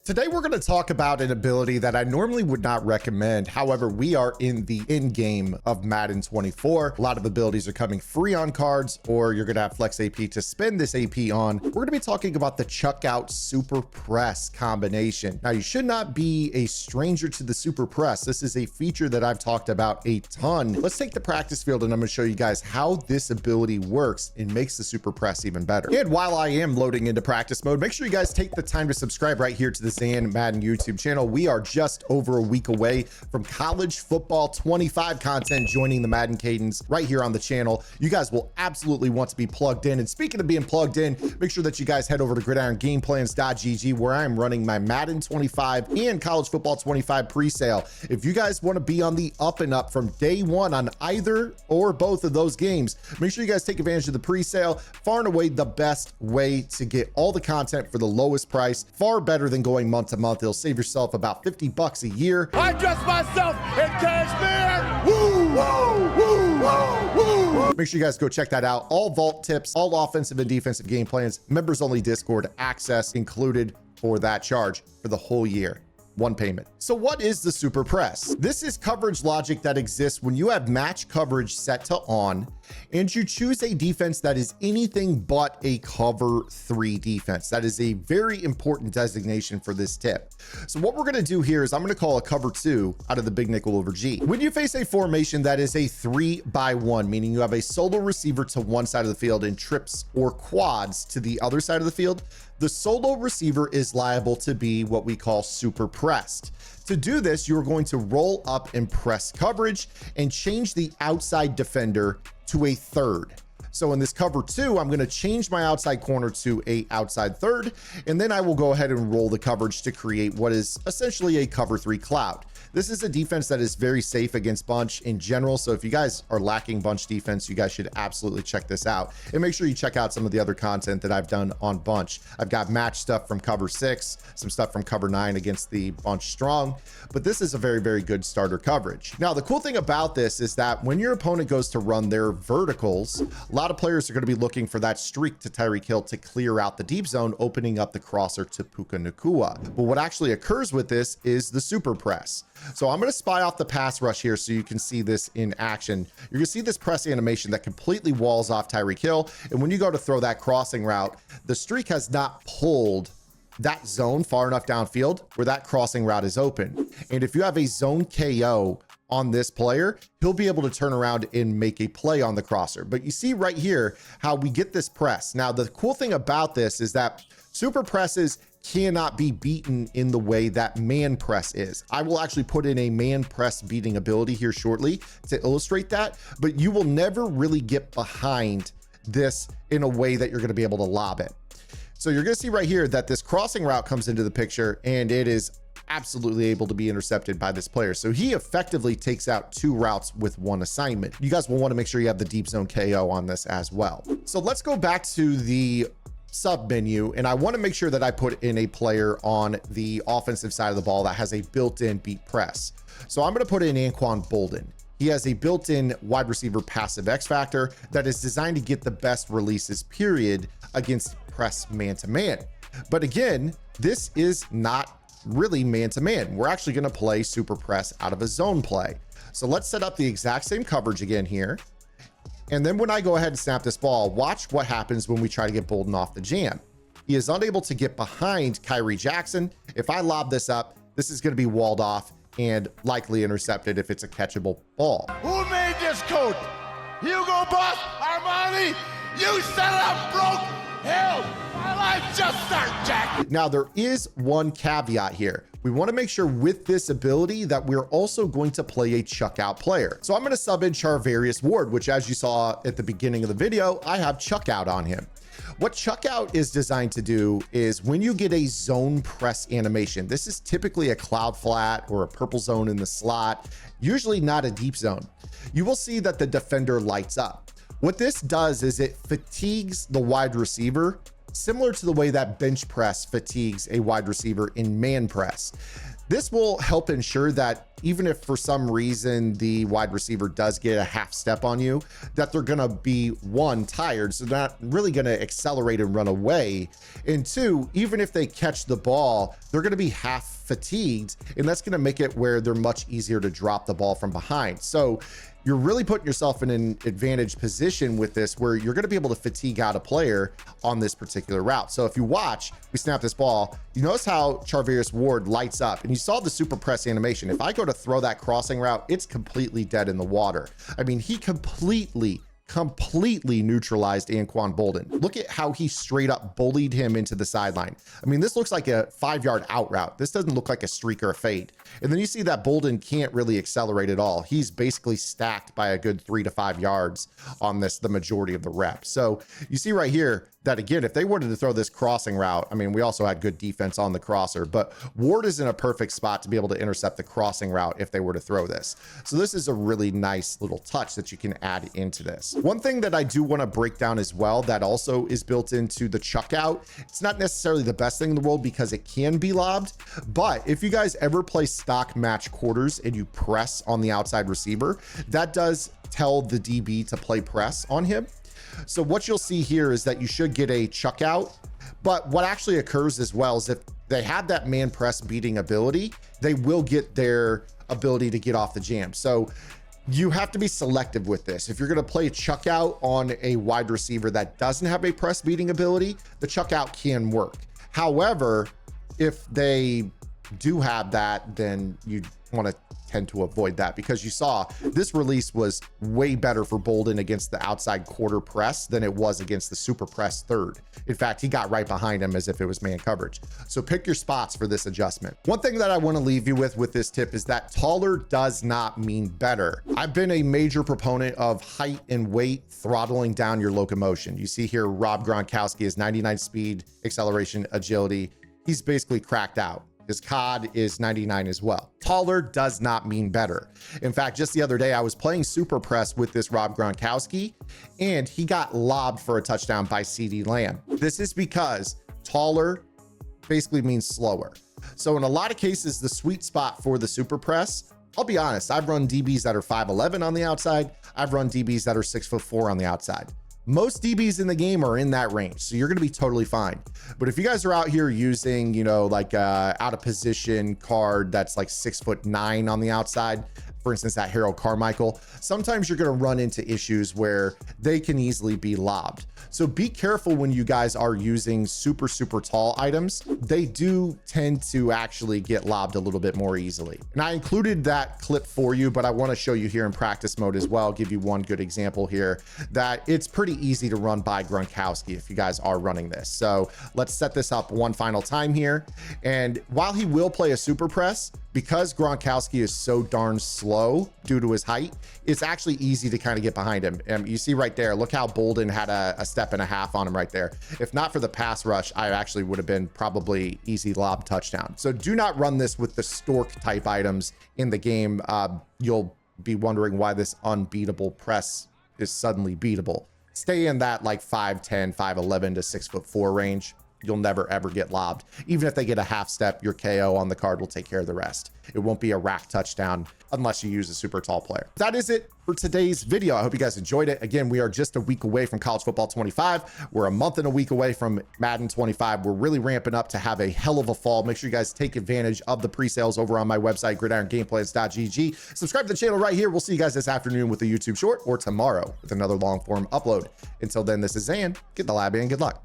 Today, we're going to talk about an ability that I normally would not recommend. However, we are in the end game of Madden 24. A lot of abilities are coming free on cards, or you're going to have flex AP to spend this AP on. We're going to be talking about the chuck out super press combination. Now, you should not be a stranger to the super press. This is a feature that I've talked about a ton. Let's take the practice field and I'm going to show you guys how this ability works and makes the super press even better. And while I am loading into practice mode, make sure you guys take the time to subscribe right here to the Madden YouTube channel. We are just over a week away from college football 25 content joining the Madden cadence right here on the channel. You guys will absolutely want to be plugged in. And speaking of being plugged in, make sure that you guys head over to gridirongameplans.gg where I'm running my Madden 25 and college football 25 pre-sale. If you guys want to be on the up and up from day one on either or both of those games, make sure you guys take advantage of the pre-sale. Far and away the best way to get all the content for the lowest price, far better than going month to month. It'll save yourself about 50 bucks a year. I dress myself in cashmere. Woo, woo, woo, woo, woo. Make sure you guys go check that out. All vault tips, all offensive and defensive game plans, members only Discord access included for that charge for the whole year. One payment. So what is the super press? This is coverage logic that exists when you have match coverage set to on and you choose a defense that is anything but a cover 3 defense. That is a very important designation for this tip. So what we're going to do here is I'm going to call a cover 2 out of the big nickel over G. When you face a formation that is a 3-by-1, meaning you have a solo receiver to one side of the field and trips or quads to the other side of the field, the solo receiver is liable to be what we call super pressed. To do this, you're going to roll up and press coverage and change the outside defender to a third. So in this cover 2, I'm going to change my outside corner to a outside third, and then I will go ahead and roll the coverage to create what is essentially a cover 3 cloud. This is a defense that is very safe against bunch in general. So if you guys are lacking bunch defense, you guys should absolutely check this out and make sure you check out some of the other content that I've done on bunch. I've got match stuff from cover 6, some stuff from cover 9 against the bunch strong, but this is a very, very good starter coverage. Now, the cool thing about this is that when your opponent goes to run their verticals, a lot of players are going to be looking for that streak to Tyreek Hill to clear out the deep zone, opening up the crosser to Puka Nacua. But what actually occurs with this is the super press. So I'm going to spy off the pass rush here so you can see this in action. You're going to see this press animation that completely walls off Tyreek Hill. And when you go to throw that crossing route, the streak has not pulled that zone far enough downfield where that crossing route is open. And if you have a zone KO on this player, he'll be able to turn around and make a play on the crosser. But you see right here how we get this press. Now, the cool thing about this is that super presses cannot be beaten in the way that man press is. I will actually put in a man press beating ability here shortly to illustrate that, but you will never really get behind this in a way that you're going to be able to lob it. So you're going to see right here that this crossing route comes into the picture and it is absolutely able to be intercepted by this player. So he effectively takes out 2 routes with 1 assignment. You guys will want to make sure you have the deep zone KO on this as well. So let's go back to the sub menu, and I want to make sure that I put in a player on the offensive side of the ball that has a built-in beat press. So I'm going to put in Anquan Bolden. He has a built-in wide receiver passive X factor that is designed to get the best releases period against press man-to-man. But again, this is not really man-to-man. We're actually going to play super press out of a zone play. So let's set up the exact same coverage again here. And then when I go ahead and snap this ball, watch what happens when we try to get Bolden off the jam. He is unable to get behind Kyrie Jackson. If I lob this up, this is going to be walled off and likely intercepted if it's a catchable ball. Who made this coat? Hugo Boss, Armani, you set it up, broke. Hell, my life just started, Jack. Now, there is one caveat here. We want to make sure with this ability that we're also going to play a chuck out player. So I'm going to sub in Charvarius Ward, which as you saw at the beginning of the video, I have chuck out on him. What chuck out is designed to do is when you get a zone press animation, this is typically a cloud flat or a purple zone in the slot, usually not a deep zone. You will see that the defender lights up. What this does is it fatigues the wide receiver, similar to the way that bench press fatigues a wide receiver in man press. This will help ensure that even if for some reason the wide receiver does get a half step on you, that they're going to be, one, tired, so they're not really going to accelerate and run away. And two, even if they catch the ball, they're going to be half fatigued, and that's going to make it where they're much easier to drop the ball from behind. So you're really putting yourself in an advantage position with this, where you're going to be able to fatigue out a player on this particular route. So if you watch, we snap this ball, you notice how Charvarius Ward lights up, and you saw the super press animation. If I go to throw that crossing route, it's completely dead in the water. I mean, he completely neutralized Anquan Boldin. Look at how he straight up bullied him into the sideline. I mean, this looks like a 5-yard out route. This doesn't look like a streak or a fade. And then you see that Boldin can't really accelerate at all. He's basically stacked by a good 3 to 5 yards on this, the majority of the reps. So you see right here that, again, if they wanted to throw this crossing route, I mean, we also had good defense on the crosser, but Ward is in a perfect spot to be able to intercept the crossing route if they were to throw this. So this is a really nice little touch that you can add into this. One thing that I do want to break down as well that also is built into the chuck out, it's not necessarily the best thing in the world because it can be lobbed, but if you guys ever play stock match quarters and you press on the outside receiver, that does tell the DB to play press on him. So what you'll see here is that you should get a chuck out, but what actually occurs as well is if they have that man press beating ability, they will get their ability to get off the jam. So you have to be selective with this. If you're going to play a chuck out on a wide receiver that doesn't have a press beating ability, the chuck out can work. However, if they do have that, then you want to tend to avoid that, because you saw this release was way better for Boldin against the outside quarter press than it was against the super press third. In fact, he got right behind him as if it was man coverage. So pick your spots for this adjustment. One thing that I want to leave you with this tip is that taller does not mean better. I've been a major proponent of height and weight throttling down your locomotion. You see here, Rob Gronkowski is 99 speed, acceleration, agility. He's basically cracked out. His COD is 99 as well. Taller does not mean better. In fact, just the other day, I was playing super press with this Rob Gronkowski, and he got lobbed for a touchdown by CeeDee Lamb. This is because taller basically means slower. So in a lot of cases, the sweet spot for the super press, I'll be honest, I've run DBs that are 5'11" on the outside. I've run DBs that are 6'4" on the outside. Most DBs in the game are in that range, so you're going to be totally fine. But if you guys are out here using, you know, like out of position card that's like 6'9" on the outside, for instance, that Harold Carmichael, sometimes you're going to run into issues where they can easily be lobbed. So be careful when you guys are using super tall items. They do tend to actually get lobbed a little bit more easily. And I included that clip for you, but I want to show you here in practice mode as well, give you one good example here, that it's pretty easy to run by Gronkowski if you guys are running this. So let's set this up one final time here. And while he will play a super press, because Gronkowski is so darn slow due to his height, it's actually easy to kind of get behind him. And you see right there, look how Boldin had a step and a half on him right there. If not for the pass rush, I actually would have been probably easy lob touchdown. So do not run this with the stork type items in the game. You'll be wondering why this unbeatable press is suddenly beatable. Stay in that like 5'10", 5'11" to 6'4" range. You'll never ever get lobbed. Even if they get a half step, your KO on the card will take care of the rest. It won't be a rack touchdown unless you use a super tall player. That is it for today's video. I hope you guys enjoyed it. Again, we are just a week away from college football 25. We're a month and a week away from Madden 25. We're really ramping up to have a hell of a fall. Make sure you guys take advantage of the pre-sales over on my website, gridirongameplans.gg. Subscribe to the channel right here. We'll see you guys this afternoon with a YouTube short, or tomorrow with another long form upload. Until then, this is Zan. Get the lab in. Good luck.